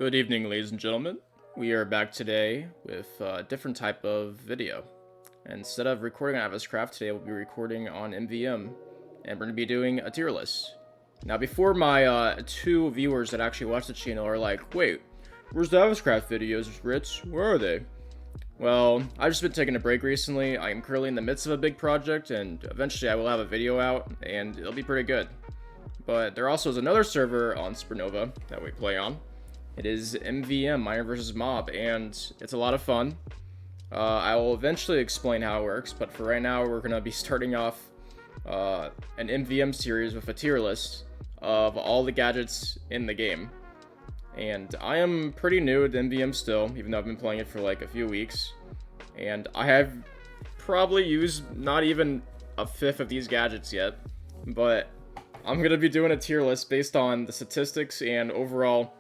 Good evening, ladies and gentlemen. We are back today with a different type of video. Instead of recording on Craft today, we'll be recording on MvM, and we're going to be doing a tier list. Now, before my two viewers that actually watch the channel are like, wait, where's the Craft videos, Ritz? Where are they? Well, I've just been taking a break recently. I am currently in the midst of a big project, and eventually I will have a video out, and it'll be pretty good. But there also is another server on Supernova that we play on. It is MvM, Miner vs. Mob, and it's a lot of fun. I will eventually explain how it works, but for right now, we're going to be starting off an MvM series with a tier list of all the gadgets in the game. And I am pretty new to MvM still, even though I've been playing it for like a few weeks. And I have probably used not even a fifth of these gadgets yet, but I'm going to be doing a tier list based on the statistics and overall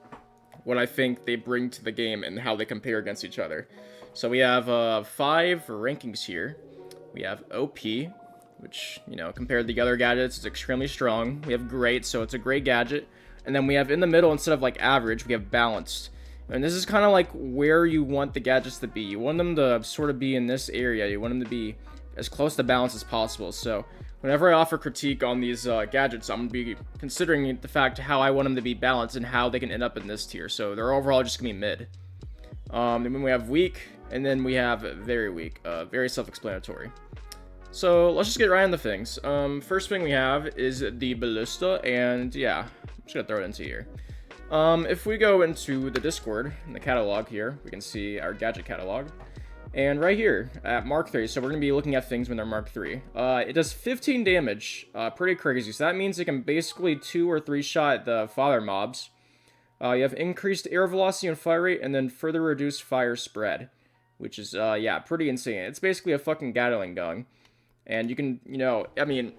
what I think they bring to the game and how they compare against each other. So we have 5 rankings here. We have OP, which, you know, compared to the other gadgets, is extremely strong. We have great, so it's a great gadget. And then we have in the middle, instead of like average, we have balanced. And this is kind of like where you want the gadgets to be. You want them to sort of be in this area. You want them to be as close to balance as possible. So whenever I offer critique on these gadgets, I'm going to be considering the fact how I want them to be balanced and how they can end up in this tier. So they're overall just going to be mid. And then we have weak, and then we have very weak. Very self-explanatory. So let's just get right into things. First thing we have is the Ballista, and yeah, I'm just going to throw it into here. If we go into the Discord, in the catalog here, we can see our gadget catalog. And right here, at Mark 3, so we're going to be looking at things when they're Mark 3. It does 15 damage, pretty crazy. So that means it can basically 2 or 3 shot the father mobs. You have increased air velocity and fire rate, and then further reduced fire spread. Which is, yeah, pretty insane. It's basically a fucking Gatling gun. And you can, you know, I mean,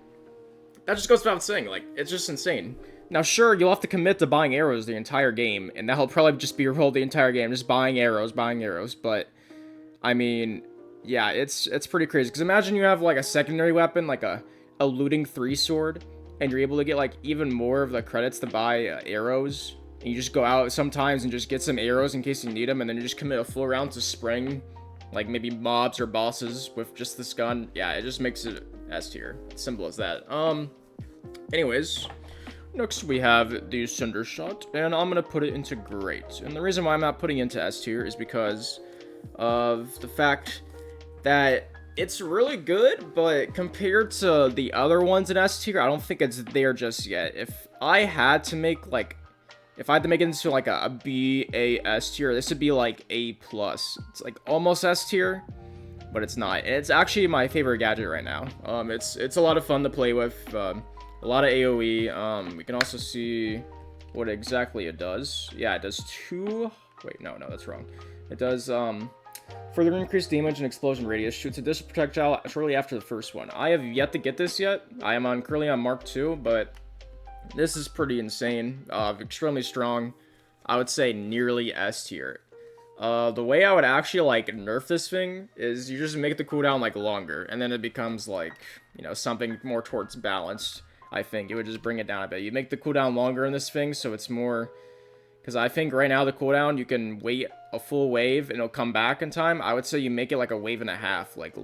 that just goes without saying, like, it's just insane. Now, sure, you'll have to commit to buying arrows the entire game, and that'll probably just be your role the entire game, just buying arrows, but I mean, yeah, it's pretty crazy. Because imagine you have, like, a secondary weapon, like a looting 3 sword, and you're able to get, like, even more of the credits to buy arrows. And you just go out sometimes and just get some arrows in case you need them, and then you just commit a full round to spraying, like, maybe mobs or bosses with just this gun. Yeah, it just makes it S tier. Simple as that. Anyways, next we have the Cindershot, and I'm going to put it into great. And the reason why I'm not putting it into S tier is because of the fact that it's really good, but compared to the other ones in S tier, I don't think it's there just yet. If I had to make it into like a B, A, S tier, this would be like A+. It's like almost S tier, but it's not. It's actually my favorite gadget right now. It's a lot of fun to play with. A lot of AoE. We can also see what exactly it does. Yeah, it does 2. Wait, no, that's wrong. It does further increased damage and explosion radius. Shoots a distant projectile shortly after the first one. I have yet to get this yet. I am currently on Mark 2, but this is pretty insane. Extremely strong. I would say nearly S tier. The way I would actually like nerf this thing is you just make the cooldown like longer, and then it becomes like, you know, something more towards balanced. I think it would just bring it down a bit. You make the cooldown longer in this thing, so it's more. Because I think right now the cooldown, you can wait a full wave and it'll come back in time. I would say you make it like a wave and a half, like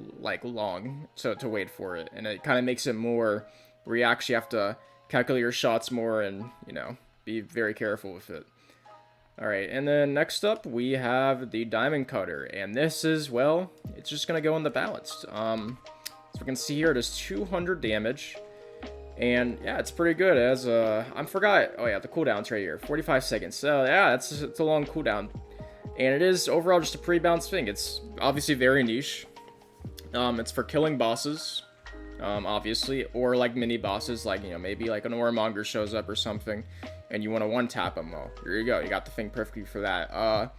long, to wait for it. And it kind of makes it more where you actually have to calculate your shots more and, you know, be very careful with it. Alright, and then next up we have the Diamond Cutter. And this is, well, it's just going to go in the balanced. So we can see here it does 200 damage. And yeah, it's pretty good. It has I forgot. Oh yeah, the cooldown's right here, 45 seconds. So yeah, it's a long cooldown, and it is overall just a pretty balanced thing. It's obviously very niche. It's for killing bosses, obviously, or like mini bosses, like, you know, maybe like an Warmonger shows up or something, and you want to one-tap him. Well, here you go. You got the thing perfectly for that.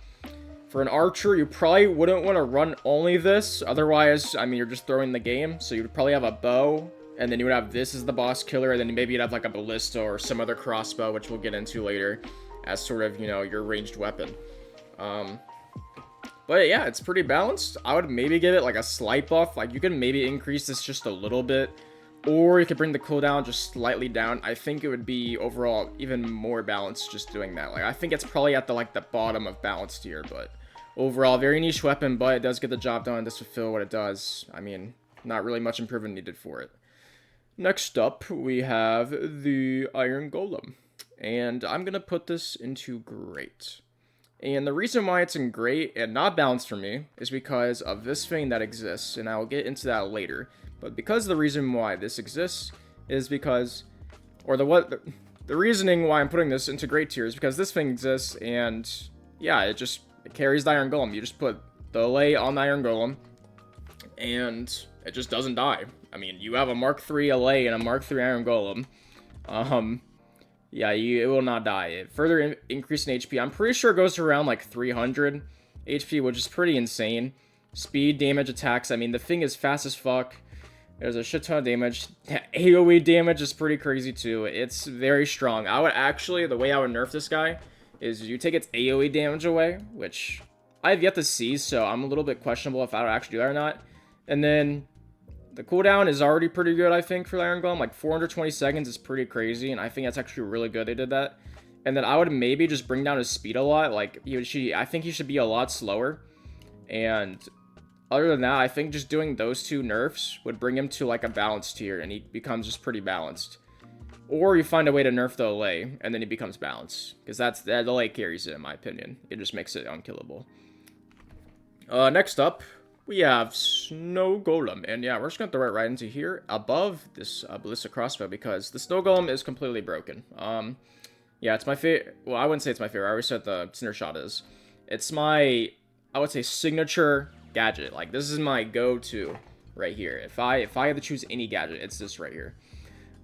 For an archer, you probably wouldn't want to run only this. Otherwise, I mean, you're just throwing the game. So you'd probably have a bow. And then you would have this as the boss killer, and then maybe you'd have like a ballista or some other crossbow, which we'll get into later, as sort of, you know, your ranged weapon. But yeah, it's pretty balanced. I would maybe give it like a slight buff. Like, you can maybe increase this just a little bit Or you could bring the cooldown just slightly down. I think it would be overall even more balanced just doing that. Like, I think it's probably at the bottom of balanced tier, but overall, very niche weapon, but it does get the job done. It does fulfill what it does. I mean, not really much improvement needed for it. Next up, we have the Iron Golem. And I'm going to put this into Great. And the reason why it's in Great and not balanced for me is because of this thing that exists, and I will get into that later. But because the reason why this exists is because, or the reasoning why I'm putting this into Great tier is because this thing exists, and yeah, it carries the Iron Golem. You just put the Allay on the Iron Golem, and it just doesn't die. I mean, you have a Mark III Allay and a Mark III Iron Golem. Yeah, it will not die. It further increase in HP. I'm pretty sure it goes to around like 300 HP, which is pretty insane. Speed, damage, attacks. I mean, the thing is fast as fuck. There's a shit ton of damage. AoE damage is pretty crazy too. It's very strong. I would actually, the way I would nerf this guy is you take its AoE damage away, which I have yet to see, so I'm a little bit questionable if I would actually do that or not. And then the cooldown is already pretty good, I think, for the Iron Golem. Like 420 seconds is pretty crazy, and I think that's actually really good they did that. And then I would maybe just bring down his speed a lot. Like, I think he should be a lot slower. And other than that, I think just doing those two nerfs would bring him to like a balanced tier, and he becomes just pretty balanced. Or you find a way to nerf the Allay, and then he becomes balanced. Because the Allay carries it, in my opinion. It just makes it unkillable. Next up, we have Snow Golem. And yeah, we're just going to throw it right into here, above this Ballista Crossbow, because the Snow Golem is completely broken. Yeah, it's my favorite. Well, I wouldn't say it's my favorite. I always said the Cindershot is. It's my, I would say, signature gadget. Like, this is my go-to right here. If I had to choose any gadget, it's this right here.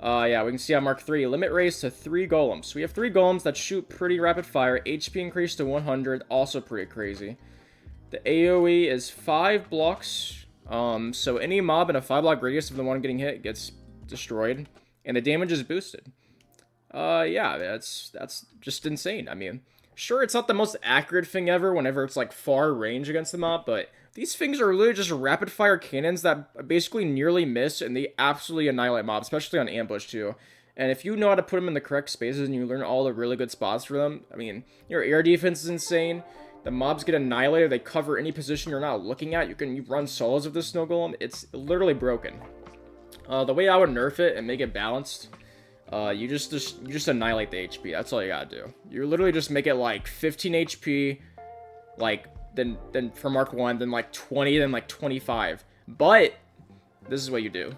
Yeah, we can see on Mark III, limit raise to 3 golems. So we have 3 golems that shoot pretty rapid fire. HP increased to 100, also pretty crazy. The AoE is 5 blocks. So any mob in a 5-block radius of the one getting hit gets destroyed, and the damage is boosted. Yeah, that's just insane. I mean, sure, it's not the most accurate thing ever whenever it's like far range against the mob, but these things are literally just rapid fire cannons that basically nearly miss, and they absolutely annihilate mobs, especially on ambush too. And if you know how to put them in the correct spaces and you learn all the really good spots for them, I mean, your air defense is insane. The mobs get annihilated. They cover any position you're not looking at. You run solos of this Snow Golem. It's literally broken. The way I would nerf it and make it balanced, you just annihilate the HP. That's all you gotta do. You literally just make it like 15 HP, like then for Mark 1, then like 20, then like 25. But this is what you do.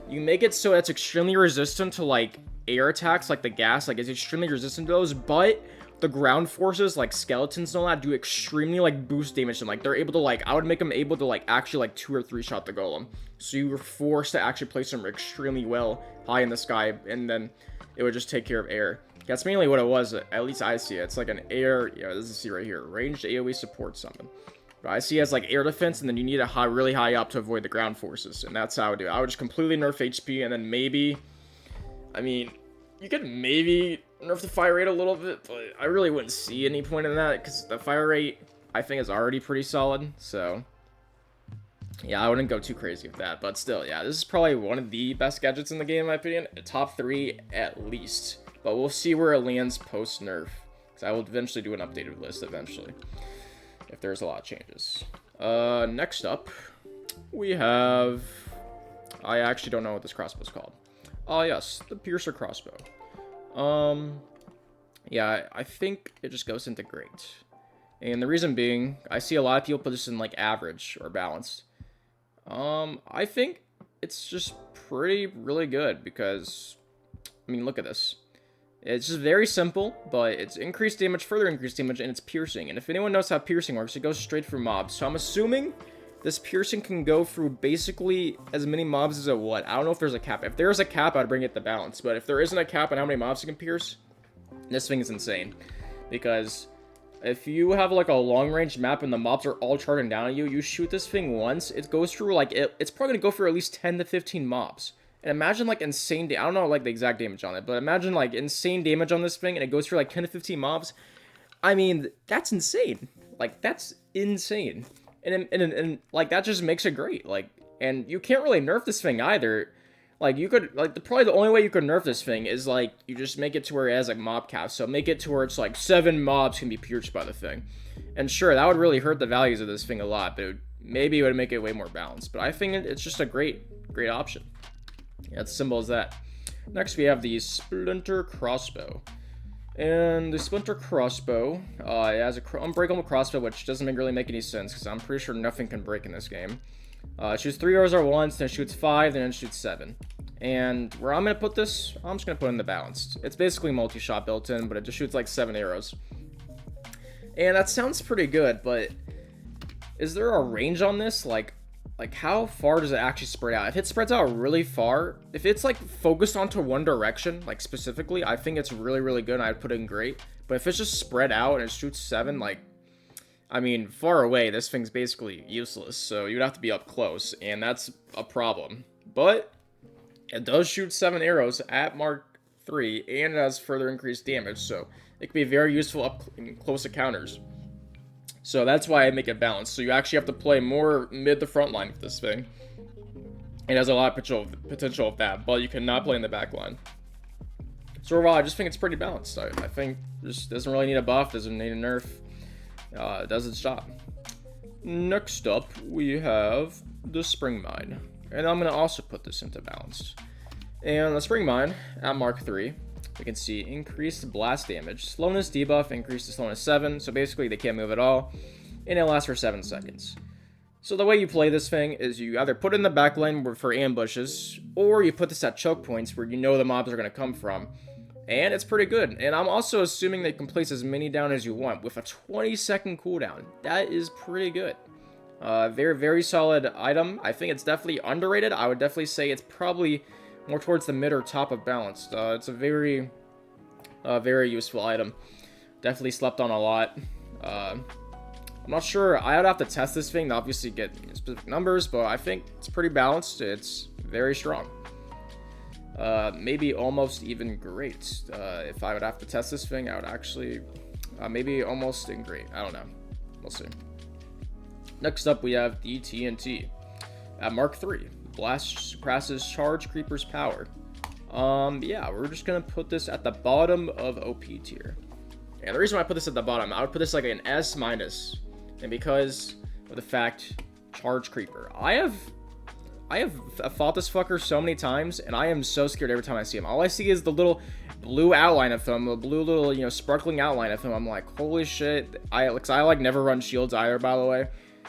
You make it so it's extremely resistant to like air attacks, like the Ghast, like it's extremely resistant to those, but the ground forces like skeletons and all that do extremely like boost damage, and like they're able to like, I would make them able to like actually like 2 or 3 shot the golem. So you were forced to actually place them extremely well high in the sky, and then it would just take care of air. That's mainly what it was, at least I see it. It's like an air, yeah, this is see right here, ranged AoE support summon. But I see it as like air defense, and then you need a really high up to avoid the ground forces, and that's how I would do it. I would just completely nerf HP, and then maybe, I mean, you could maybe nerf the fire rate a little bit, but I really wouldn't see any point in that, because the fire rate, I think, is already pretty solid, so yeah, I wouldn't go too crazy with that. But still, yeah, this is probably one of the best gadgets in the game, in my opinion. Top 3 at least. But we'll see where it lands post-nerf, because I will eventually do an updated list eventually, if there's a lot of changes. Next up, we have, I actually don't know what this crossbow is called. Oh yes, the Piercer Crossbow. Yeah, I think it just goes into Great. And the reason being, I see a lot of people put this in like average or balanced. I think it's just really good, because, I mean, look at this. It's just very simple, but it's increased damage, further increased damage, and it's piercing. And if anyone knows how piercing works, it goes straight through mobs. So I'm assuming this piercing can go through basically as many mobs as it would. I don't know if there's a cap. If there's a cap, I'd bring it to balance. But if there isn't a cap on how many mobs it can pierce, this thing is insane. Because if you have like a long range map and the mobs are all charging down at you, you shoot this thing once, it goes through like, it's probably gonna go for at least 10 to 15 mobs. And imagine like insane, I don't know like the exact damage on it, but imagine like insane damage on this thing, and it goes through like 10 to 15 mobs. I mean, that's insane. Like, that's insane. And like, that just makes it great. Like, and you can't really nerf this thing either. Like, you could, like, probably the only way you could nerf this thing is, like, you just make it to where it has, like, mob caps. So make it to where it's, like, 7 mobs can be pierced by the thing. And sure, that would really hurt the values of this thing a lot, but maybe it would make it way more balanced. But I think it's just a great option. Yeah, it's simple as that. Next, we have the Splinter Crossbow. And the Splinter Crossbow, it has an unbreakable crossbow, which doesn't really make any sense, because I'm pretty sure nothing can break in this game. It shoots 3 arrows at once, then it shoots 5, then it shoots 7. And where I'm going to put this, I'm just going to put in the balanced. It's basically multi-shot built in, but it just shoots like 7 arrows. And that sounds pretty good, but is there a range on this? Like how far does it actually spread out? If it spreads out really far, if it's like focused onto one direction, like specifically, I think it's really good and I'd put it in great. But if it's just spread out and it shoots 7, like, I mean, far away, this thing's basically useless. So you'd have to be up close, and that's a problem. But it does shoot 7 arrows at Mark 3, and it has further increased damage, so it can be very useful up in close encounters. So that's why I make it balanced. So you actually have to play more mid to front line with this thing. It has a lot of potential of that, but you cannot play in the back line. So overall, I just think it's pretty balanced. I think just doesn't really need a buff, doesn't need a nerf. It does its job. Next up, we have the Spring Mine. And I'm going to also put this into balanced. And the Spring Mine, at Mark 3, we can see increased blast damage, slowness debuff, increased to slowness 7, so basically they can't move at all, and it lasts for 7 seconds. So the way you play this thing is you either put it in the back lane for ambushes, or you put this at choke points where you know the mobs are going to come from, and it's pretty good. And I'm also assuming that you can place as many down as you want with a 20-second cooldown. That is pretty good. Very solid item. I think it's definitely underrated. I would definitely say it's probably more towards the mid or top of balanced. It's a very useful item. Definitely slept on a lot. I'm not sure. I would have to test this thing to obviously get specific numbers, but I think it's pretty balanced. It's very strong. Maybe almost even great. If I would have to test this thing, I would actually maybe almost in great. I don't know. We'll see. Next up, we have the TNT at Mark 3. Blast suppresses charge creeper's power. Yeah, we're just gonna put this at the bottom of OP tier. And the reason why I put this at the bottom, I would put this like an S-, and because of the fact, charge creeper. I have fought this fucker so many times, and I am so scared every time I see him. All I see is the little blue outline of him, the blue little, you know, sparkling outline of him. I'm like, holy shit. I like never run shields either, by the way.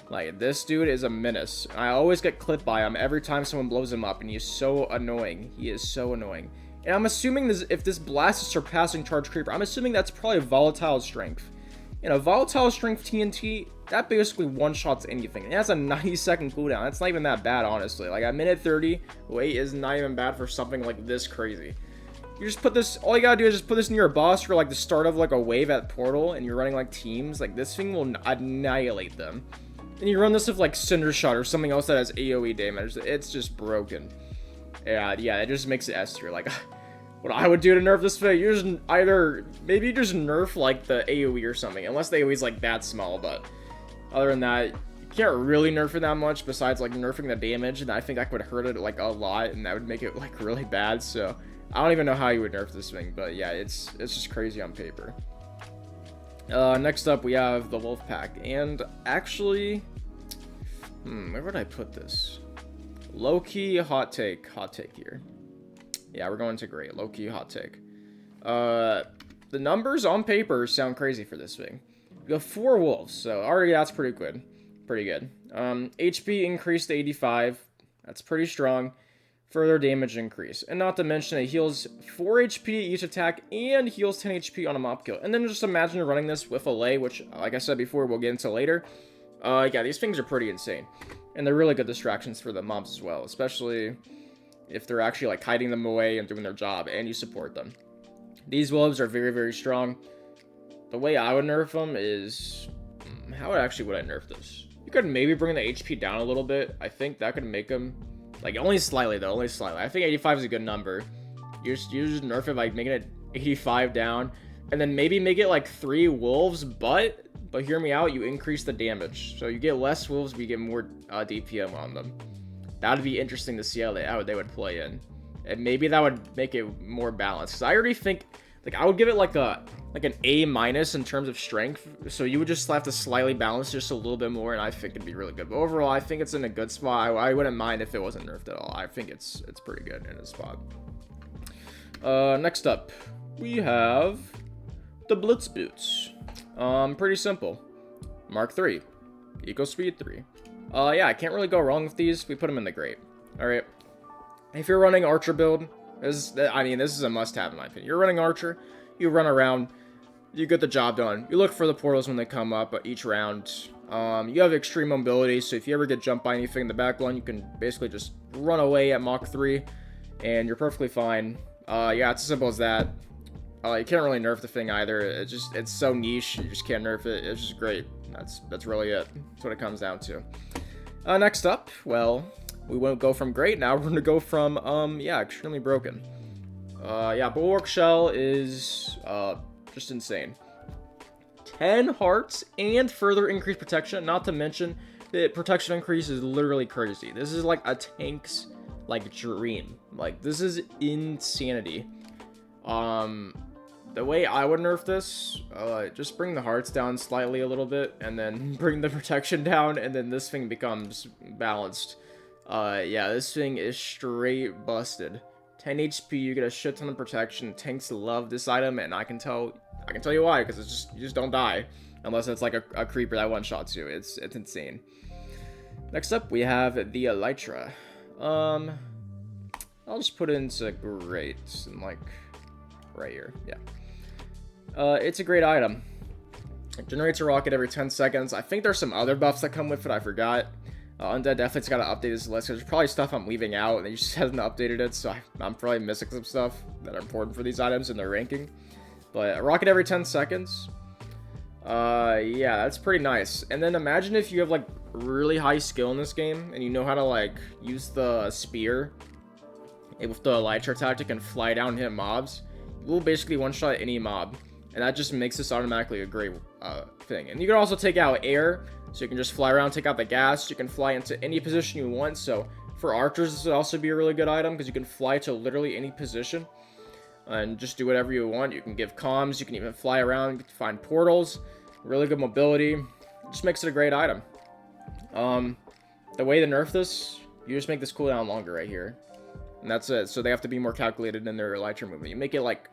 Like, this dude is a menace. I always get clipped by him every time someone blows him up, and he is so annoying. He is so annoying. And I'm assuming this, if this blast is surpassing charge creeper, I'm assuming that's probably volatile strength. You know, volatile strength TNT, that basically one-shots anything. And it has a 90-second cooldown. That's not even that bad, honestly. Like, at minute 30, wait is not even bad for something like this crazy. You just put this, all you gotta do is just put this near a boss for, like, the start of, like, a wave at Portal, and you're running, like, teams. Like, this thing will annihilate them. And you run this with, like, Cindershot or something else that has AoE damage. It's just broken. Yeah, it just makes it S tier. Like, what I would do to nerf this thing, you just maybe you just nerf, like, the AoE or something. Unless the AoE is, like, that small, but other than that, you can't really nerf it that much besides, like, nerfing the damage. And I think that would hurt it, like, a lot, and that would make it, like, really bad. So, I don't even know how you would nerf this thing, but yeah, it's just crazy on paper. Next up, we have the Wolfpack, and actually, where would I put this? Low-key hot take here. Yeah, we're going to great. Low-key hot take. The numbers on paper sound crazy for this thing. We have 4 wolves, so already that's pretty good. HP increased to 85. That's pretty strong. Further damage increase. And not to mention, it heals 4 HP each attack and heals 10 HP on a mob kill. And then just imagine running this with Allay, which, like I said before, we'll get into later. Yeah, these things are pretty insane. And they're really good distractions for the mobs as well, especially if they're actually, like, hiding them away and doing their job, and you support them. These wolves are very strong. The way I would nerf them is... how would I nerf this? You could maybe bring the HP down a little bit. I think that could make them... like, only slightly, though. Only slightly. I think 85 is a good number. You just nerf it by making it 85 down. And then maybe make it, like, 3 wolves, but hear me out, you increase the damage. So you get less wolves, but you get more DPM on them. That would be interesting to see how they would play in. And maybe that would make it more balanced. Because I already think, like, I would give it like an A- in terms of strength. So you would just have to slightly balance just a little bit more, and I think it'd be really good. But overall, I think it's in a good spot. I wouldn't mind if it wasn't nerfed at all. I think it's pretty good in a spot. Next up, we have the Blitz Boots. Pretty simple. Mark 3. Eco Speed 3. Yeah, I can't really go wrong with these. We put them in the grate. Alright. If you're running Archer build, this is a must-have in my opinion. You're running Archer, you run around, you get the job done. You look for the portals when they come up each round. You have extreme mobility, so if you ever get jumped by anything in the back line, you can basically just run away at Mach 3, and you're perfectly fine. Yeah, it's as simple as that. You can't really nerf the thing either. It's so niche, you just can't nerf it. It's just great. That's really it. That's what it comes down to. Next up, well, we won't go from great now. We're gonna go from, yeah, extremely broken. Yeah, Bulwark Shell is, just insane. 10 hearts and further increased protection, not to mention the protection increase is literally crazy. This is like a tank's, like, dream. Like, this is insanity. The way I would nerf this, just bring the hearts down slightly a little bit, and then bring the protection down, and then this thing becomes balanced. Yeah, this thing is straight busted. 10 HP, you get a shit ton of protection. Tanks love this item, and I can tell you why, because it's just, you just don't die. Unless it's like a creeper that one-shots you. It's insane. Next up, we have the Elytra. I'll just put it into great, and like, right here, yeah. It's a great item. It generates a rocket every 10 seconds. I think there's some other buffs that come with it, I forgot. Undead definitely's got to update this list. There's probably stuff I'm leaving out, and they just haven't updated it, so I'm probably missing some stuff that are important for these items in their ranking. But a rocket every 10 seconds. Yeah, that's pretty nice. And then imagine if you have, like, really high skill in this game, and you know how to, like, use the spear with the Elytra tactic and fly down and hit mobs. You will basically one-shot any mob. And that just makes this automatically a great thing. And you can also take out air, so you can just fly around, take out the gas. You can fly into any position you want. So for archers, this would also be a really good item, because you can fly to literally any position and just do whatever you want. You can give comms, you can even fly around, you can find portals, really good mobility. It just makes it a great item. The way to nerf this, you just make this cooldown longer right here. And that's it. So they have to be more calculated in their Elytra movement. You make it like,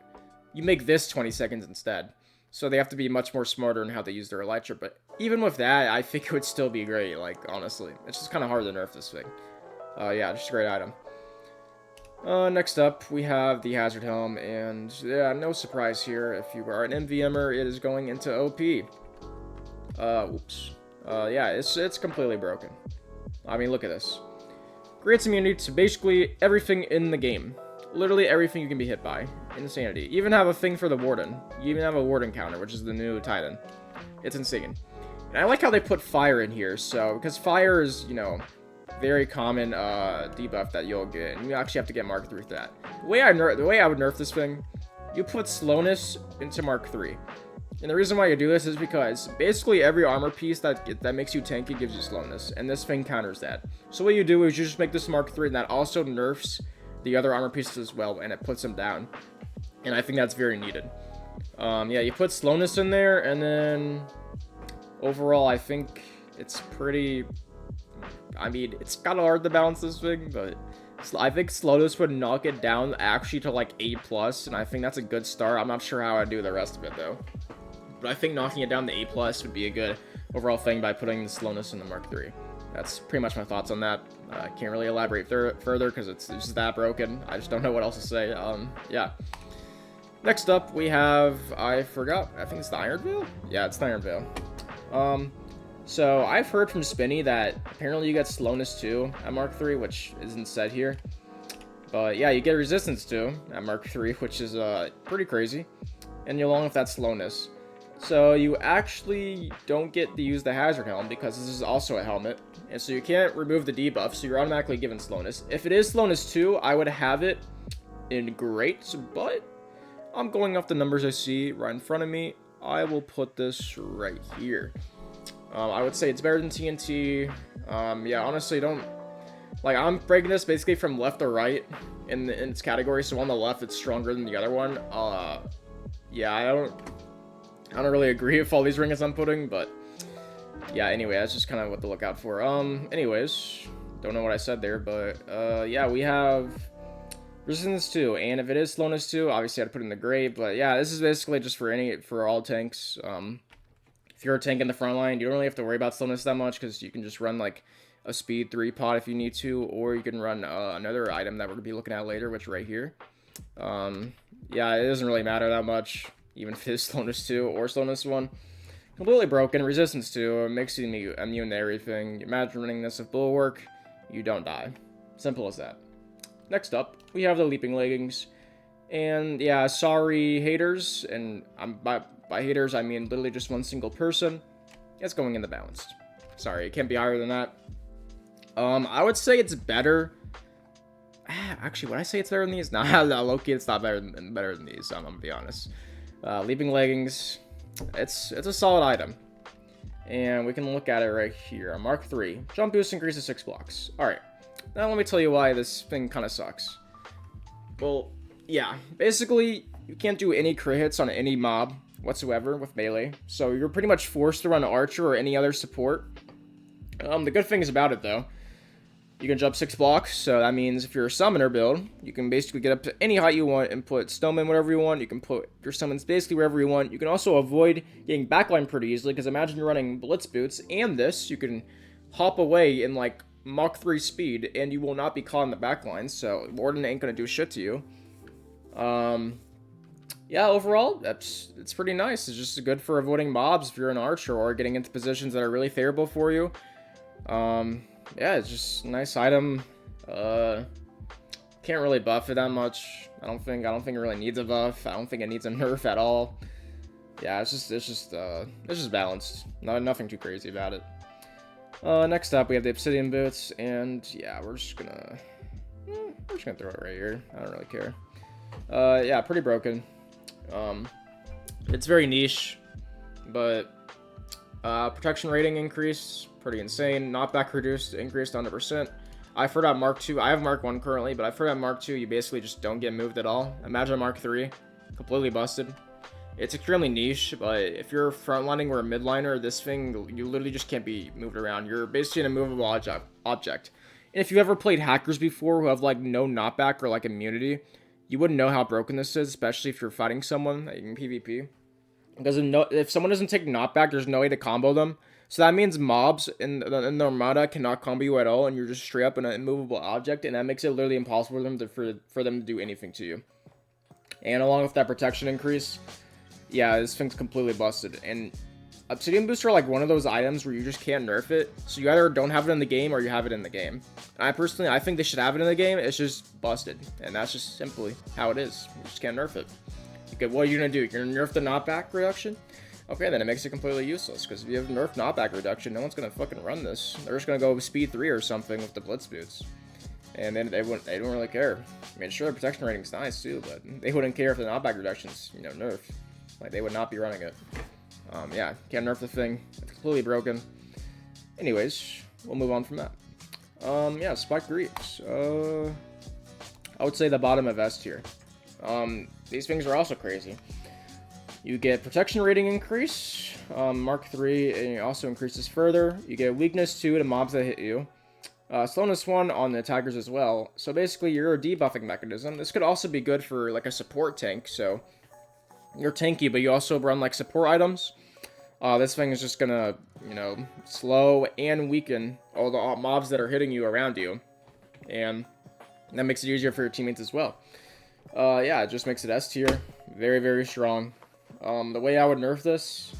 you make this 20 seconds instead. So they have to be much more smarter in how they use their Elytra. But even with that, I think it would still be great, like, honestly. It's just kind of hard to nerf this thing. Yeah, just a great item. Next up, we have the Hazard Helm. And, yeah, no surprise here. If you are an MvMer, it is going into OP. Oops. Yeah, it's completely broken. I mean, look at this. Grants immunity to basically everything in the game. Literally everything you can be hit by. Insanity. You even have a thing for the Warden. You even have a Warden counter, which is the new Titan. It's insane. And I like how they put fire in here, so, because fire is, you know, very common debuff that you'll get, and you actually have to get Mark 3 for that. The way I would nerf this thing, you put slowness into Mark 3. And the reason why you do this is because basically every armor piece that makes you tanky gives you slowness, and this thing counters that. So what you do is you just make this Mark 3, and that also nerfs the other armor pieces as well, and it puts them down. And I think that's very needed. Yeah, you put slowness in there, and then overall I think it's pretty... I mean, it's kind of hard to balance this thing, but I think slowness would knock it down actually to like A+, and I think that's a good start. I'm not sure how I'd do the rest of it though. But I think knocking it down to A+ would be a good overall thing by putting the slowness in the Mark 3. That's pretty much my thoughts on that. I can't really elaborate further because it's just that broken. I just don't know what else to say. Yeah. Next up, we have, I forgot, I think it's the Iron Veil? Yeah, it's the Iron Veil. So I've heard from Spinny that apparently you get slowness too at Mark 3, which isn't said here. But yeah, you get resistance too at Mark 3, which is pretty crazy. And you're along with that slowness. So you actually don't get to use the Hazard Helm because this is also a helmet. And so you can't remove the debuff, so you're automatically given slowness. If it is slowness 2, I would have it in great, but I'm going off the numbers I see right in front of me. I will put this right here. I would say it's better than TNT. Yeah, honestly, don't Like, I'm breaking this basically from left to right in its category. So on the left, it's stronger than the other one. Yeah, I don't really agree with all these rings I'm putting, but yeah, anyway, that's just kind of what to look out for. Anyways, don't know what I said there, but yeah, we have resistance 2, and if it is slowness 2, obviously I'd put it in the grave, but yeah, this is basically just for all tanks. If you're a tank in the front line, you don't really have to worry about slowness that much, because you can just run like a speed 3 pot if you need to, or you can run another item that we're gonna be looking at later, which right here. Yeah, it doesn't really matter that much, even if it is slowness 2 or slowness 1. Completely broken. Resistance 2 makes you immune to everything. Imagine running this with Bulwark, you don't die. Simple as that. Next up, we have the Leaping Leggings. And yeah, sorry haters, and by haters I mean literally just one single person. It's going in the balanced. Sorry, it can't be higher than that. I would say it's better. Actually, would I say it's better than these? Nah, low-key, it's not better than these. I'm gonna be honest. Leaping Leggings, it's a solid item, and we can look at it right here. On Mark 3, jump boost increases 6 blocks. All right, now let me tell you why this thing kind of sucks. Well, yeah, basically you can't do any crit hits on any mob whatsoever with melee, so you're pretty much forced to run archer or any other support. The good thing is about it though, you can jump 6 blocks, so that means if you're a summoner build, you can basically get up to any height you want and put snowmen whatever you want. You can put your summons basically wherever you want. You can also avoid getting backline pretty easily, because imagine you're running Blitz Boots and this, you can hop away in like Mach 3 speed, and you will not be caught in the backline, so Warden ain't gonna do shit to you. Yeah, overall, it's pretty nice. It's just good for avoiding mobs if you're an archer or getting into positions that are really favorable for you. Yeah, it's just a nice item. Can't really buff it that much. I don't think it really needs a buff. I don't think it needs a nerf at all. Yeah, it's just balanced. Nothing too crazy about it. Next up we have the Obsidian Boots, and yeah, we're just gonna throw it right here. I don't really care. Yeah, pretty broken. It's very niche, but protection rating increase, pretty insane. Knockback reduced, increased to 100%. I've heard at Mark 2, I have Mark 1 currently, but I've heard at Mark 2 you basically just don't get moved at all. Imagine Mark 3, completely busted. It's extremely niche, but if you're frontlining or a midliner, this thing, you literally just can't be moved around. You're basically an immovable object. And if you've ever played hackers before who have like no knockback or like immunity, you wouldn't know how broken this is, especially if you're fighting someone in PvP. Because if someone doesn't take knockback, there's no way to combo them. So that means mobs in the Armada cannot combo you at all, and you're just straight up an immovable object, and that makes it literally impossible for them to do anything to you. And along with that protection increase, yeah, this thing's completely busted. And Obsidian Boots are like one of those items where you just can't nerf it. So you either don't have it in the game or you have it in the game. And I think they should have it in the game. It's just busted. And that's just simply how it is. You just can't nerf it. Okay, what are you going to do? You're going to nerf the knockback reduction? Okay, then it makes it completely useless. Because if you have nerf knockback reduction, no one's going to fucking run this. They're just going to go with speed 3 or something with the Blitz Boots. And then they don't really care. I mean, sure, the protection rating's nice too, but they wouldn't care if the knockback reduction's, nerfed. Like, they would not be running it. Yeah, can't nerf the thing. It's completely broken. Anyways, we'll move on from that. Yeah, Spike Greaves. I would say the bottom of S tier. These things are also crazy. You get protection rating increase, Mark 3, and it also increases further. You get weakness 2 to mobs that hit you. Slowness 1 on the attackers as well. So basically, you're a debuffing mechanism. This could also be good for like a support tank, so you're tanky, but you also run like support items. This thing is just gonna, slow and weaken all the mobs that are hitting you around you. And that makes it easier for your teammates as well. Yeah, it just makes it S tier. Very, very strong. The way I would nerf this,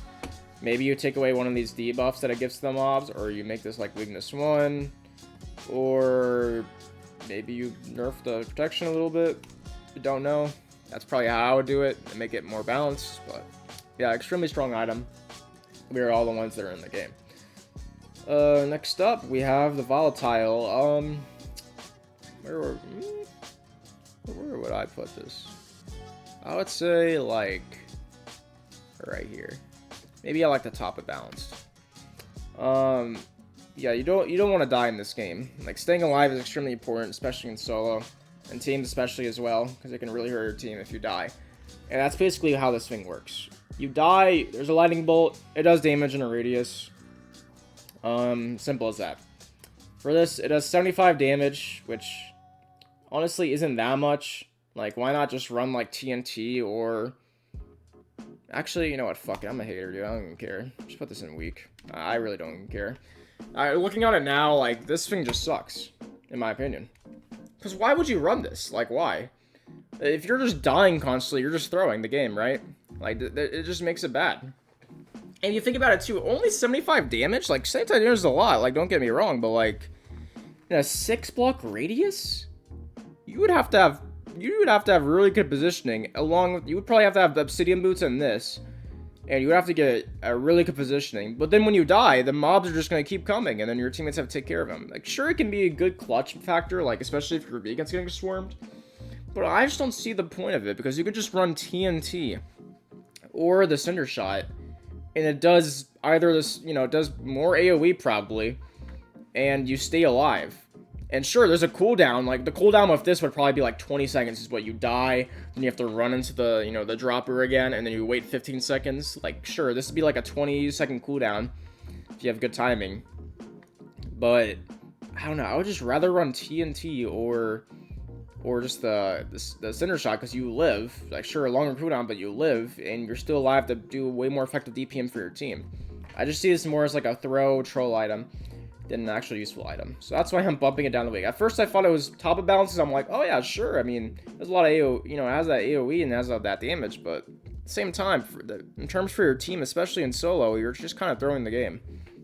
maybe you take away one of these debuffs that it gives to the mobs, or you make this like weakness 1, or maybe you nerf the protection a little bit. I don't know. That's probably how I would do it and make it more balanced. But yeah, extremely strong item. We are all the ones that are in the game. Next up, we have the Volatile. Where would I put this? I would say like right here. Maybe I like the top of balanced. yeah, you don't want to die in this game. Like, staying alive is extremely important, especially in solo, and teams especially as well, because it can really hurt your team if you die. And that's basically how this thing works. You die, there's a lightning bolt, it does damage in a radius. Simple as that. For this, it does 75 damage, which honestly isn't that much. Like, why not just run like TNT or... Actually, you know what, fuck it, I'm a hater, dude, I don't even care. Just put this in weak. I really don't even care. Looking at it now, like, this thing just sucks, in my opinion. Because why would you run this? Like, why? If you're just dying constantly, you're just throwing the game, right? Like, it just makes it bad. And you think about it, too, only 75 damage? Like, 75 damage is a lot, like, don't get me wrong, but, like, in a 6-block radius? You would have to have really good positioning, along with, you would probably have to have the Obsidian Boots and this, and you would have to get a really good positioning. But then when you die, the mobs are just going to keep coming, and then your teammates have to take care of them. Like, sure, it can be a good clutch factor, like, especially if your beacon's getting swarmed, but I just don't see the point of it, because you could just run TNT, or the Cindershot, and it does either this, you know, it does more AoE probably, and you stay alive. And sure, there's a cooldown. Like, the cooldown of this would probably be like 20 seconds is what you die. Then you have to run into the, you know, the dropper again, and then you wait 15 seconds. Like, sure, this would be like a 20-second cooldown if you have good timing. But, I don't know. I would just rather run TNT or just the Cindershot, because you live. Like, sure, a longer cooldown, but you live, and you're still alive to do way more effective DPM for your team. I just see this more as like a throw troll item than an actual useful item. So that's why I'm bumping it down the week. At first I thought it was top of balances. I'm like, oh yeah, sure. I mean, there's a lot of AoE, you know, it has that AoE and has that damage, but at the same time, in terms for your team, especially in solo, you're just kind of throwing the game.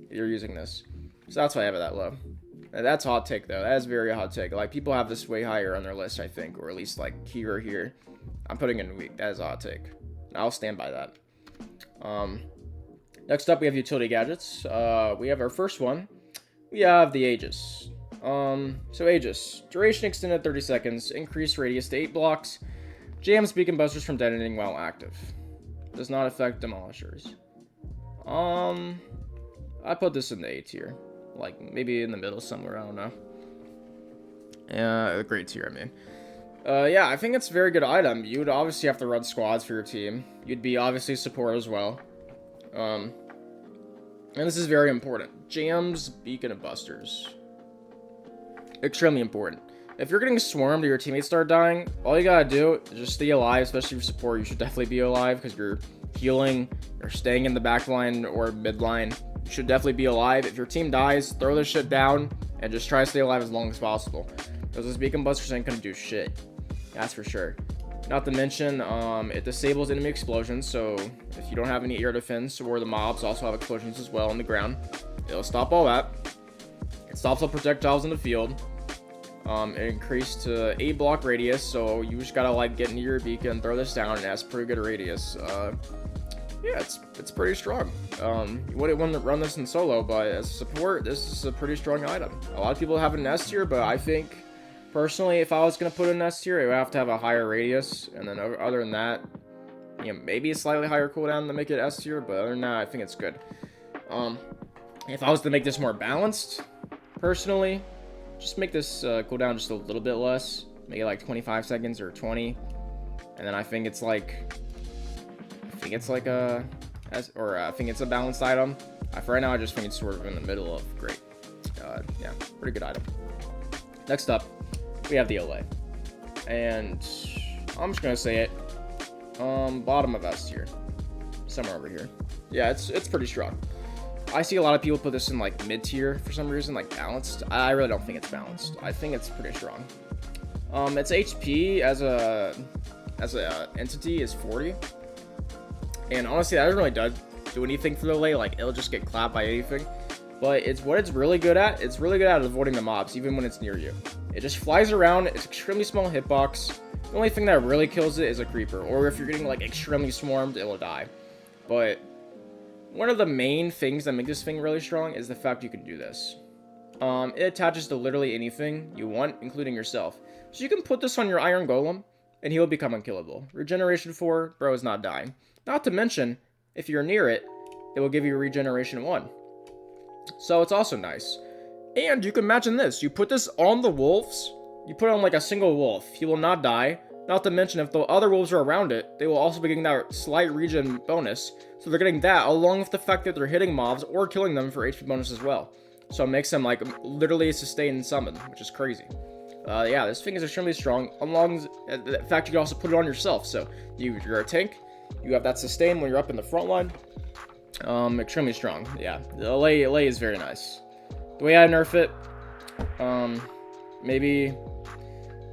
You're using this. So that's why I have it that low. And that's hot take though. That is very hot take. Like, people have this way higher on their list, I think, or at least like here or here. I'm putting it in weak. That is a hot take. I'll stand by that. Next up, we have utility gadgets. We have our first one. We have the Aegis. So Aegis. Duration extended 30 seconds. Increased radius to 8 blocks. Jams beacon busters from detonating while active. Does not affect demolishers. I put this in the A tier. Like, maybe in the middle somewhere, I don't know. The great tier, I mean. Yeah, I think it's a very good item. You would obviously have to run squads for your team. You'd be obviously support as well. And this is very important. Jams, beacon, and busters. Extremely important. If you're getting swarmed or your teammates start dying, all you gotta do is just stay alive, especially for support. You should definitely be alive because you're healing or staying in the back line or mid line. You should definitely be alive. If your team dies, throw this shit down and just try to stay alive as long as possible. Because this beacon busters ain't gonna do shit. That's for sure. Not to mention, it disables enemy explosions, so if you don't have any air defense, or the mobs also have explosions as well on the ground, it'll stop all that. It stops all projectiles in the field. It increased to 8 block radius, so you just gotta like get near your beacon, throw this down, and it has pretty good radius. Yeah, it's pretty strong. You wouldn't want to run this in solo, but as support, this is a pretty strong item. A lot of people have it in S tier, but I think personally, if I was going to put it in S tier, it would have to have a higher radius, and then other than that, you know, maybe a slightly higher cooldown to make it S tier, but other than that, I think it's good. If I was to make this more balanced, personally, just make this cooldown just a little bit less, make it like 25 seconds or 20, and then I think it's like, I think it's a balanced item. For right now, I just think it's sort of in the middle of great. Yeah, pretty good item. Next up, we have the Allay, and I'm just gonna say it, bottom of S tier, somewhere over here. Yeah, it's pretty strong. I see a lot of people put this in like mid tier for some reason, like balanced. I really don't think it's balanced. I think it's pretty strong. Its HP as a entity is 40, and honestly, that doesn't really do anything for the Allay. Like, it'll just get clapped by anything. But what it's really good at. It's really good at avoiding the mobs, even when it's near you. It just flies around. It's extremely small hitbox. The only thing that really kills it is a creeper, or if you're getting like extremely swarmed, it will die. But one of the main things that make this thing really strong is the fact you can do this. It attaches to literally anything you want, including yourself. So you can put this on your Iron Golem, and he'll become unkillable. Regeneration 4, bro is not dying. Not to mention, if you're near it, it will give you Regeneration 1. So it's also nice. And you can imagine this. You put this on the wolves. You put it on like a single wolf. He will not die. Not to mention, if the other wolves are around it, they will also be getting that slight regen bonus. So they're getting that, along with the fact that they're hitting mobs or killing them for HP bonus as well. So it makes them like literally sustain and summon, which is crazy. Yeah, this thing is extremely strong. Along with the fact you can also put it on yourself. So you're a tank. You have that sustain when you're up in the front line. Extremely strong. Yeah, the Allay is very nice. The way I nerf it, maybe.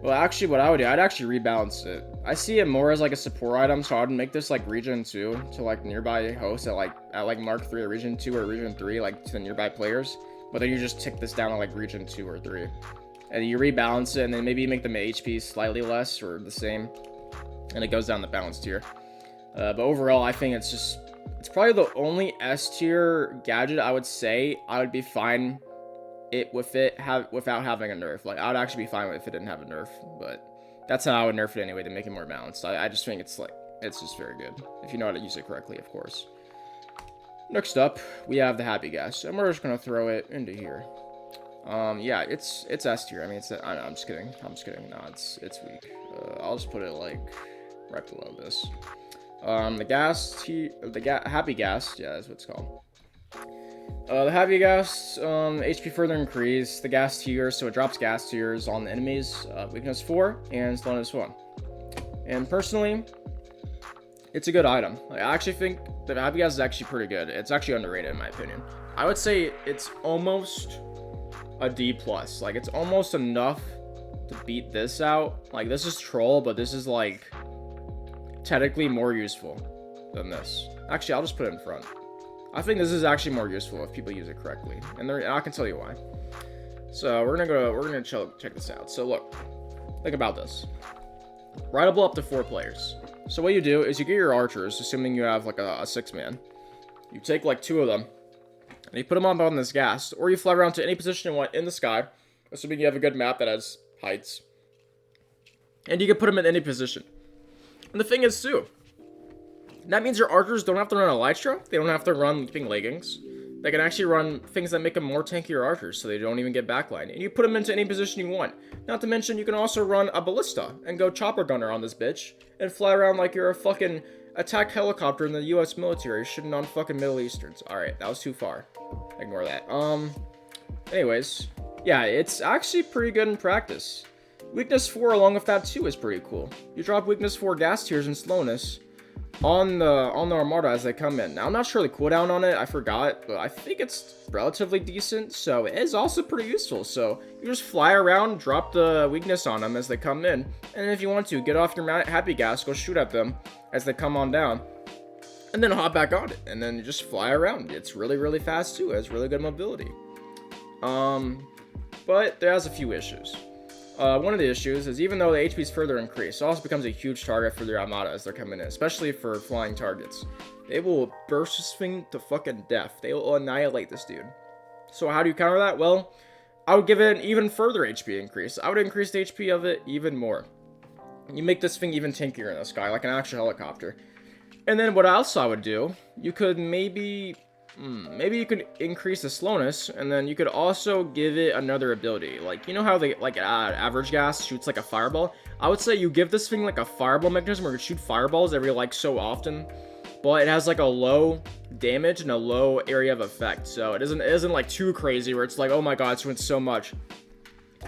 Well, actually, what I would do, I'd actually rebalance it. I see it more as like a support item, so I'd make this like region 2 to like nearby hosts at like Mark 3 or region 2 or region 3, like to the nearby players. But then you just tick this down to like region 2 or 3. And you rebalance it, and then maybe you make the HP slightly less or the same. And it goes down the balance tier. But overall, I think it's probably the only S tier gadget I would say I would be fine without having a nerf. Like, I would actually be fine with it if it didn't have a nerf, but that's how I would nerf it anyway, to make it more balanced. I just think it's just very good, if you know how to use it correctly, of course. Next up, we have the Happy Ghast, and we're just gonna throw it into here. Yeah, it's S tier. I mean, I'm just kidding. No, it's weak. I'll just put it like right below this. The Happy Ghast, yeah, that's what it's called. The Happy Ghast, HP further increase, the Ghast tier, so it drops Ghast tiers on the enemies, weakness 4, and slowness 1. And personally, it's a good item. Like, I actually think the Happy Ghast is actually pretty good. It's actually underrated in my opinion. I would say it's almost a D+. Like, it's almost enough to beat this out. Like, this is troll, but this is like technically more useful than this. Actually, I'll just put it in front. I think this is actually more useful if people use it correctly, and I can tell you why. So we're gonna check this out. So look, think about this. Rideable up to 4 players. So what you do is you get your archers, assuming you have like a 6-man. You take like 2 of them, and you put them on this Ghast, or you fly around to any position you want in the sky, assuming you have a good map that has heights, and you can put them in any position. And the thing is too, that means your archers don't have to run Elytra. They don't have to run Leaping Leggings. They can actually run things that make them more tankier archers, so they don't even get backline. And you put them into any position you want. Not to mention, you can also run a Ballista and go chopper gunner on this bitch and fly around like you're a fucking attack helicopter in the U.S. military shitting on fucking Middle Easterns. Alright, that was too far. Ignore that. Anyways, yeah, it's actually pretty good in practice. Weakness 4 along with that too is pretty cool. You drop weakness 4 Ghast tiers and slowness on the Armada as they come in. Now, I'm not sure the cooldown on it, I forgot, but I think it's relatively decent, so it is also pretty useful. So you just fly around, drop the weakness on them as they come in, and if you want to, get off your Happy Ghast, go shoot at them as they come on down, and then hop back on it, and then you just fly around. It's really, really fast too. It has really good mobility. But there has a few issues. One of the issues is even though the HP is further increased, it also becomes a huge target for their Armada as they're coming in, especially for flying targets. They will burst this thing to fucking death. They will annihilate this dude. So how do you counter that? Well, I would give it an even further HP increase. I would increase the HP of it even more. You make this thing even tankier in the sky, like an actual helicopter. And then what else I would do, you could maybe you could increase the slowness, and then you could also give it another ability. Like, you know how they, like, average Ghast shoots like a fireball? I would say you give this thing like a fireball mechanism where you shoot fireballs every, like, so often, but it has like a low damage and a low area of effect. So it isn't like too crazy where it's like, oh my god, it's doing so much.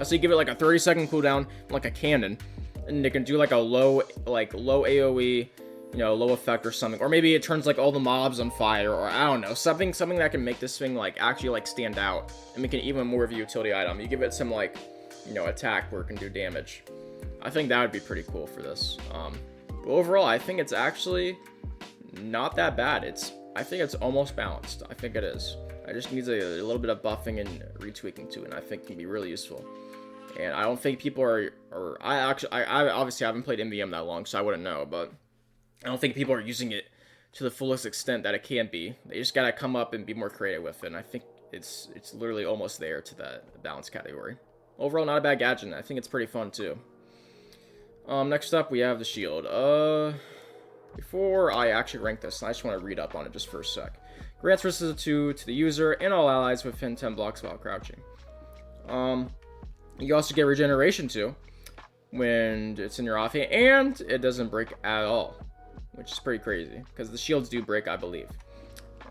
So you give it like a 30-second cooldown, like a cannon, and it can do like a low AoE, you know, low effect or something. Or maybe it turns like all the mobs on fire, or I don't know, something that can make this thing like actually like stand out and make it even more of a utility item. You give it some like, you know, attack where it can do damage. I think that would be pretty cool for this. But overall, I think it's actually not that bad. I think it's almost balanced. I think it is. I just needs a little bit of buffing and retweaking to it, and I think it can be really useful. And I don't think people I obviously haven't played MvM that long, so I wouldn't know, but I don't think people are using it to the fullest extent that it can be. They just gotta come up and be more creative with it, and I think it's literally almost there to that balance category. Overall, not a bad gadget, and I think it's pretty fun too. Next up, we have the shield. Before I actually rank this, I just want to read up on it just for a sec. Grants resistance to the user and all allies within 10 blocks while crouching. You also get regeneration too when it's in your offhand, and it doesn't break at all, which is pretty crazy because the shields do break, I believe,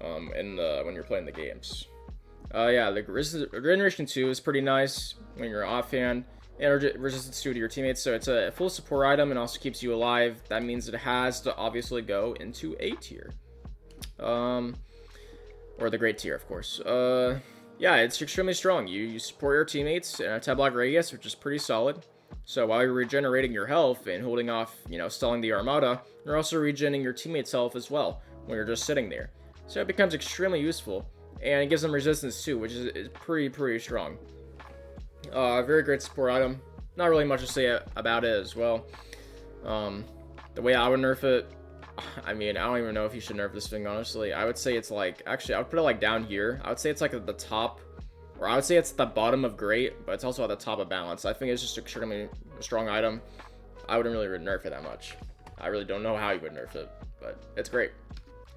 when you're playing the games. Yeah, the regeneration 2 is pretty nice when you're offhand, and resistance 2 to your teammates, so it's a full support item and also keeps you alive. That means it has to obviously go into A tier. Or the great tier, of course. Yeah, it's extremely strong. You support your teammates in a 10 block radius, which is pretty solid. So while you're regenerating your health and holding off, stalling the Armada, you're also regenerating your teammates' health as well when you're just sitting there. So it becomes extremely useful, and it gives them resistance too, which is pretty strong. Very great support item. Not really much to say about it as well. The way I would nerf it, I mean, I don't even know if you should nerf this thing, honestly. I would say it's like, actually, I would put it like down here. I would say it's like at the top, or I would say it's at the bottom of great, but it's also at the top of balance. I think it's just extremely strong item. I wouldn't really nerf it that much. I really don't know how you would nerf it, but it's great.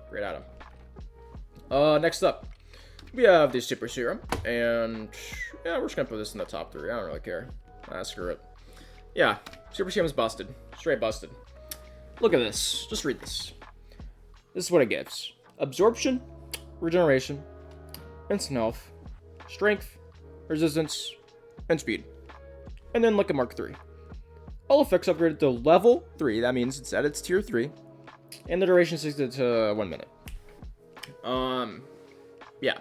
Great item. Next up, we have the Super Serum, and yeah, we're just gonna put this in the top 3. I don't really care. Screw it. Yeah, Super Serum is busted. Straight busted. Look at this. Just read this. This is what it gives. Absorption, regeneration, instant health, strength, resistance, and speed. And then look at Mark 3. All effects upgraded to level 3. That means it's at its tier 3. And the duration is 60 to 1 minute. Yeah.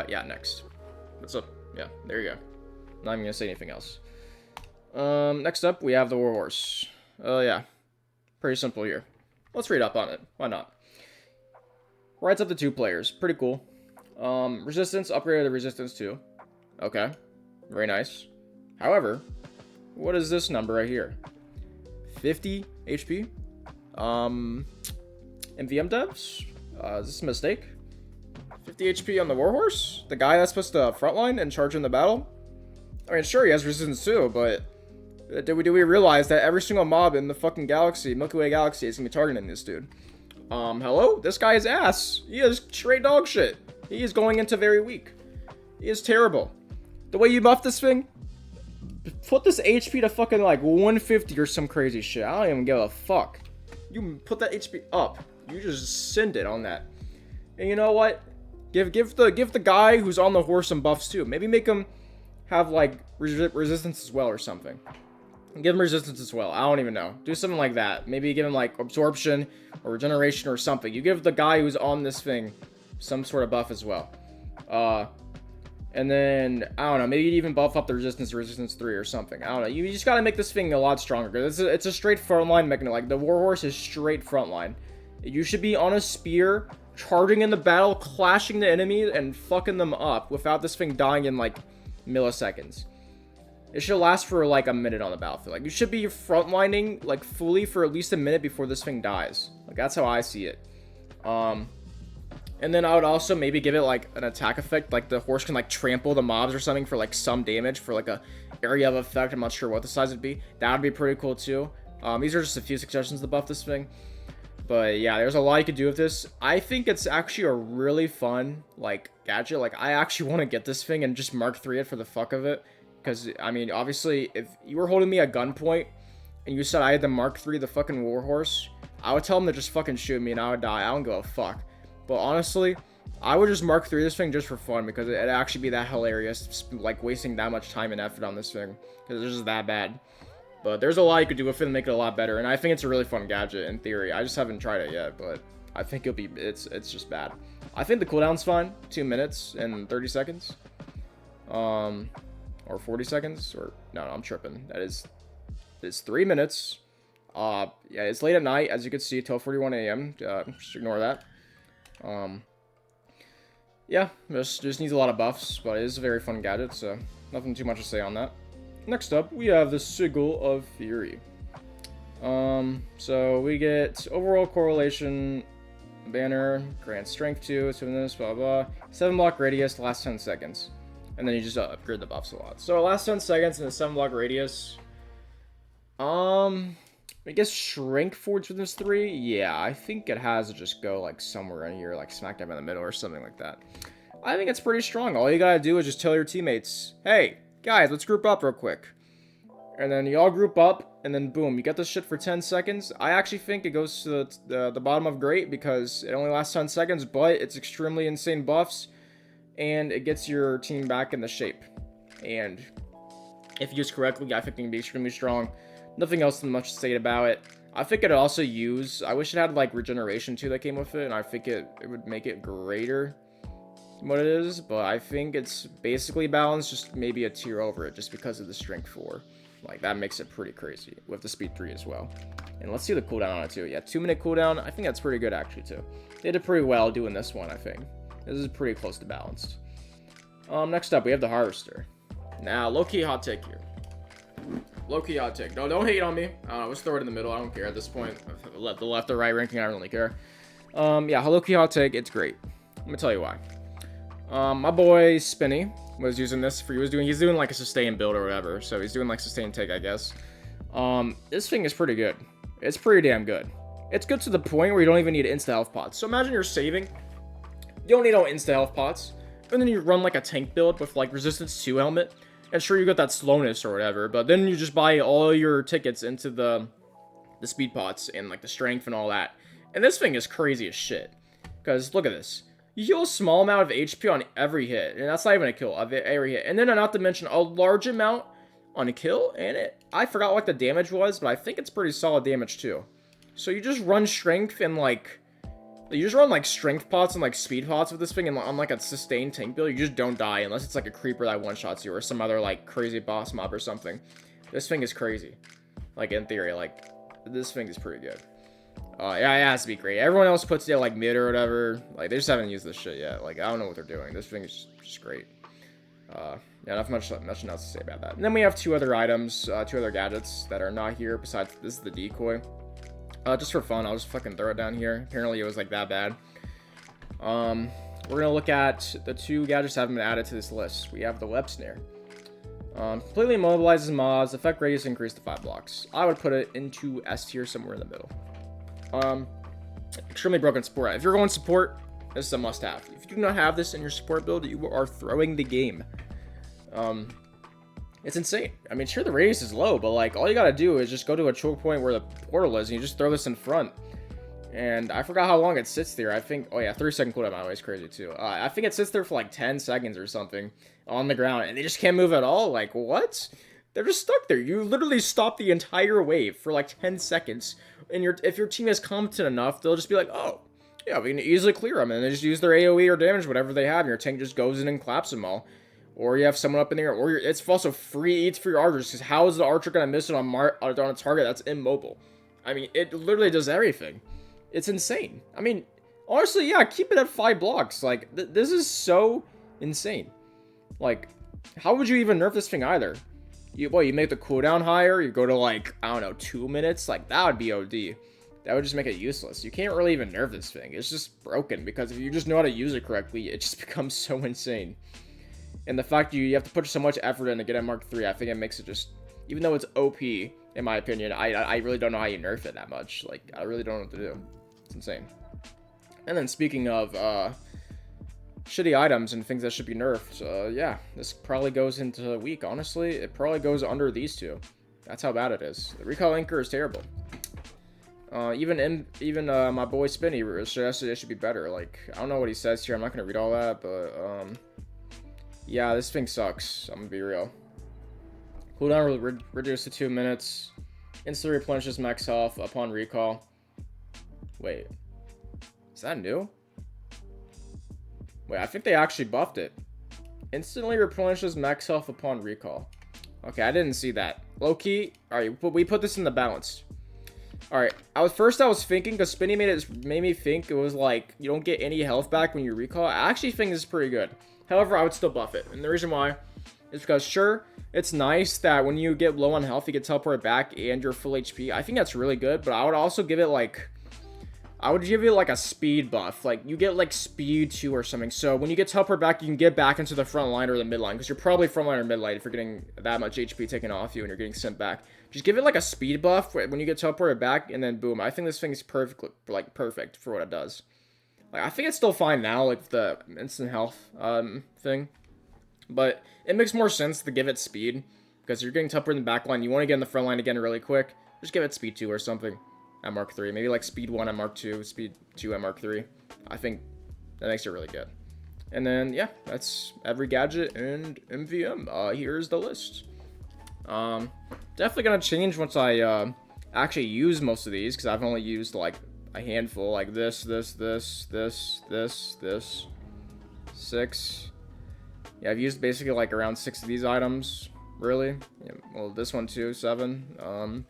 Yeah, next. What's up? Yeah, there you go. Not even gonna say anything else. Next up, we have the Warhorse. Yeah. Pretty simple here. Let's read up on it. Why not? Rides up to 2 players. Pretty cool. Resistance, upgraded to resistance 2. Okay. Very nice. However, what is this number right here? 50 HP? MvM devs? Is this a mistake? 50 HP on the Warhorse? The guy that's supposed to frontline and charge in the battle? I mean, sure, he has resistance too, but do we realize that every single mob in the fucking galaxy, Milky Way galaxy, is gonna be targeting this dude? Hello? This guy is ass. He is straight dog shit. He is going into very weak. He is terrible. The way you buff this thing, put this HP to fucking like 150 or some crazy shit. I don't even give a fuck. You put that HP up. You just send it on that. And you know what? Give the guy who's on the horse some buffs too. Maybe make him have like resistance as well or something. Give him resistance as well. I don't even know. Do something like that. Maybe give him like absorption or regeneration or something. You give the guy who's on this thing some sort of buff as well. And then, I don't know, maybe you'd even buff up the resistance to resistance 3 or something. I don't know. You just gotta make this thing a lot stronger. Because it's a straight frontline mechanism. Like, the Warhorse is straight frontline. You should be on a spear, charging in the battle, clashing the enemy, and fucking them up without this thing dying in, like, milliseconds. It should last for, like, a minute on the battlefield. Like, you should be frontlining, like, fully for at least a minute before this thing dies. Like, that's how I see it. And then I would also maybe give it, like, an attack effect. Like, the horse can, like, trample the mobs or something for, like, some damage. For, like, a area of effect. I'm not sure what the size would be. That would be pretty cool, too. These are just a few suggestions to buff this thing. But, yeah, there's a lot you could do with this. I think it's actually a really fun, like, gadget. Like, I actually want to get this thing and just Mark 3 it for the fuck of it. Because, I mean, obviously, if you were holding me at gunpoint and you said I had to Mark 3 the fucking Warhorse, I would tell him to just fucking shoot me and I would die. I don't give a fuck. But honestly, I would just Mark 3 this thing just for fun because it'd actually be that hilarious, like, wasting that much time and effort on this thing. Because it's just that bad. But there's a lot you could do with it and make it a lot better. And I think it's a really fun gadget in theory. I just haven't tried it yet, but I think it's just bad. I think the cooldown's fine. 2 minutes and 30 seconds. Or 40 seconds. Or, no, I'm tripping. It's 3 minutes. Yeah, it's late at night, as you can see, 12:41 a.m. Just ignore that. Yeah, just needs a lot of buffs, but it is a very fun gadget, so nothing too much to say on that. Next up, we have the Sigil of Fury. So we get overall correlation banner, grant strength 2, swiftness, blah blah, 7 block radius, last 10 seconds. And then you just upgrade the buffs a lot. So last 10 seconds in a 7 block radius. I guess Shrink Forge with this 3? Yeah, I think it has to just go, like, somewhere in here, like, smack dab in the middle or something like that. I think it's pretty strong. All you gotta do is just tell your teammates, hey, guys, let's group up real quick. And then you all group up, and then boom, you get this shit for 10 seconds. I actually think it goes to the bottom of great because it only lasts 10 seconds, but it's extremely insane buffs, and it gets your team back in the shape. And if used correctly, I think it can be extremely strong. Nothing else much to say about it. I think it also I wish it had like regeneration too that came with it, and I think it would make it greater than what it is, but I think it's basically balanced, just maybe a tier over it just because of the strength 4. Like, that makes it pretty crazy with the speed 3 as well. And let's see the cooldown on it too. Yeah, 2-minute cooldown. I think that's pretty good actually too. They did pretty well doing this one, I think. This is pretty close to balanced. Next up, we have the Harvester. Now, low-key hot take here. Low-key hot take. No, don't hate on me. Let's throw it in the middle. I don't care at this point. The left or right ranking, I don't really care. Yeah, low-key hot take. It's great. Let me tell you why. My boy Spinny was using this he's doing like a sustain build or whatever. So he's doing like sustain take, I guess. This thing is pretty good. It's pretty damn good. It's good to the point where you don't even need insta health pots. So imagine you're saving. You don't need no insta health pots. And then you run like a tank build with like resistance 2 helmet. And sure, you got that slowness or whatever, but then you just buy all your tickets into the speed pots and like the strength and all that. And this thing is crazy as shit. Because look at this. You heal a small amount of HP on every hit, and that's not even a kill, of every hit. And then not to mention a large amount on a kill, and I forgot what the damage was, but I think it's pretty solid damage too. So you just run strength and like, you just run like strength pots and like speed pots with this thing, and on like a sustained tank build, you just don't die unless it's like a creeper that one-shots you or some other like crazy boss mob or something. This thing is crazy. Like in theory, like this thing is pretty good. Yeah, it has to be great. Everyone else puts it like mid or whatever. Like they just haven't used this shit yet. Like I don't know what they're doing. This thing is just great. Yeah, not much else to say about that. And then we have 2 other items, 2 other gadgets that are not here. Besides, this is the decoy. Just for fun, I'll just fucking throw it down here. Apparently, it was like that bad. We're gonna look at the 2 gadgets that haven't been added to this list. We have the Websnare. Completely immobilizes mobs. Effect radius increased to 5 blocks. I would put it into S tier, somewhere in the middle. Extremely broken support. If you're going support, this is a must-have. If you do not have this in your support build, you are throwing the game. It's insane. I mean, sure, the radius is low, but like all you gotta do is just go to a choke point where the portal is, and you just throw this in front. And I forgot how long it sits there. I think, oh yeah, 3-second cooldown, by the way, is crazy too. I think it sits there for like 10 seconds or something on the ground, and they just can't move at all. Like, what? They're just stuck there. You literally stop the entire wave for like 10 seconds. And if your team is competent enough, they'll just be like, oh, yeah, we can easily clear them. And they just use their AoE or damage, whatever they have. And your tank just goes in and claps them all. Or you have someone up in there, or it's also free eats for your archers. Because how is the archer going to miss it on a target that's immobile? I mean, it literally does everything. It's insane. I mean, honestly, yeah, keep it at 5 blocks. Like, this is so insane. Like, how would you even nerf this thing either? You make the cooldown higher, you go to like, I don't know, 2 minutes? Like, that would be OD. That would just make it useless. You can't really even nerf this thing. It's just broken, because if you just know how to use it correctly, it just becomes so insane. And the fact you have to put so much effort in to get at Mark 3, I think it makes it just, even though it's OP, in my opinion, I really don't know how you nerf it that much. Like, I really don't know what to do. It's insane. And then speaking of, shitty items and things that should be nerfed. Yeah, this probably goes into weak, honestly. It probably goes under these 2. That's how bad it is. The Recall Anchor is terrible. Even my boy Spinny suggested it should be better. Like, I don't know what he says here. I'm not going to read all that, but, yeah, this thing sucks. I'm going to be real. Cooldown reduced to 2 minutes. Instantly replenishes max health upon recall. Wait. Is that new? Wait, I think they actually buffed it. Instantly replenishes max health upon recall. Okay, I didn't see that. Low-key, alright, we put this in the balance. Alright, I was thinking, because Spinny made me think it was like, you don't get any health back when you recall. I actually think this is pretty good. However, I would still buff it. And the reason why is because, sure, it's nice that when you get low on health, you get teleported back and you're full HP. I think that's really good, but I would also give it like, I would give it like a speed buff. Like, you get like speed 2 or something. So when you get teleport back, you can get back into the front line or the mid line. Because you're probably front line or mid line if you're getting that much HP taken off you and you're getting sent back. Just give it like a speed buff when you get teleported back, and then boom. I think this thing is perfect for what it does. Like, I think it's still fine now, like the instant health thing. But it makes more sense to give it speed. Because you're getting teleported in the back line. You want to get in the front line again really quick. Just give it speed 2 or something. At Mark 3, maybe like speed 1 at Mark 2, speed 2 at Mark 3. I think that makes it really good. And then yeah, that's every gadget and MvM. Here's the list. Definitely gonna change once I actually use most of these, because I've only used like a handful, like this, 6. Yeah, I've used basically like around 6 of these items, really. Yeah, well, this one too, 7.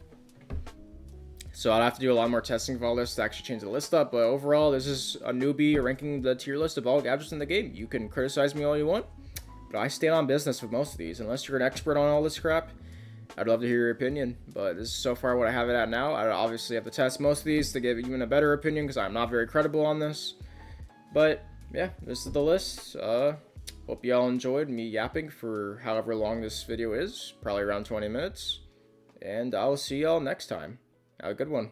So I'd have to do a lot more testing for all this to actually change the list up, but overall, this is a newbie ranking the tier list of all gadgets in the game. You can criticize me all you want, but I stand on business with most of these. Unless you're an expert on all this crap, I'd love to hear your opinion, but this is so far what I have it at now. I obviously have to test most of these to give even a better opinion, because I'm not very credible on this. But yeah, this is the list. Hope y'all enjoyed me yapping for however long this video is, probably around 20 minutes, and I'll see y'all next time. Have a good one.